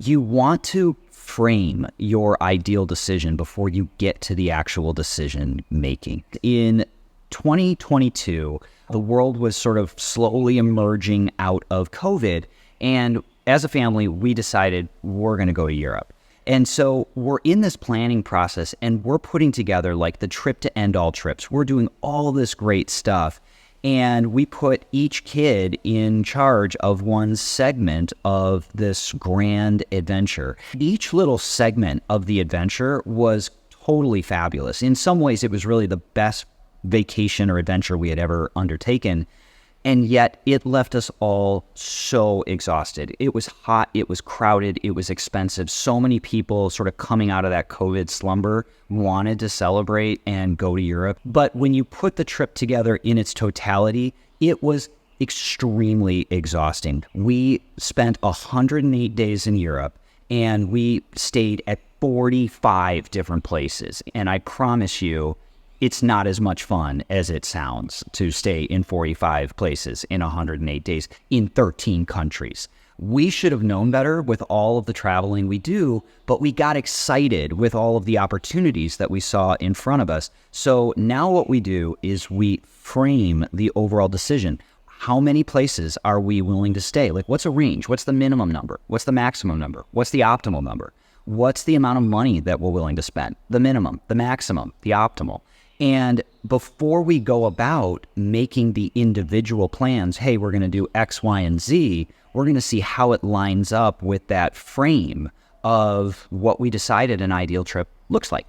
You want to frame your ideal decision before you get to the actual decision making. In 2022, the world was sort of slowly emerging out of COVID. And as a family, we decided we're going to go to Europe. And so we're in this planning process and we're putting together like the trip to end all trips. We're doing all this great stuff. And we put each kid in charge of one segment of this grand adventure. Each little segment of the adventure was totally fabulous. In some ways, it was really the best vacation or adventure we had ever undertaken. And yet it left us all so exhausted. It was hot, it was crowded, it was expensive. So many people sort of coming out of that COVID slumber wanted to celebrate and go to Europe. But when you put the trip together in its totality, it was extremely exhausting. We spent 108 days in Europe and we stayed at 45 different places. And I promise you, it's not as much fun as it sounds to stay in 45 places in 108 days in 13 countries. We should have known better with all of the traveling we do, but we got excited with all of the opportunities that we saw in front of us. So now what we do is we frame the overall decision. How many places are we willing to stay? Like, what's a range? What's the minimum number? What's the maximum number? What's the optimal number? What's the amount of money that we're willing to spend? The minimum, the maximum, the optimal. And before we go about making the individual plans, hey, we're going to do X, Y, and Z, we're going to see how it lines up with that frame of what we decided an ideal trip looks like.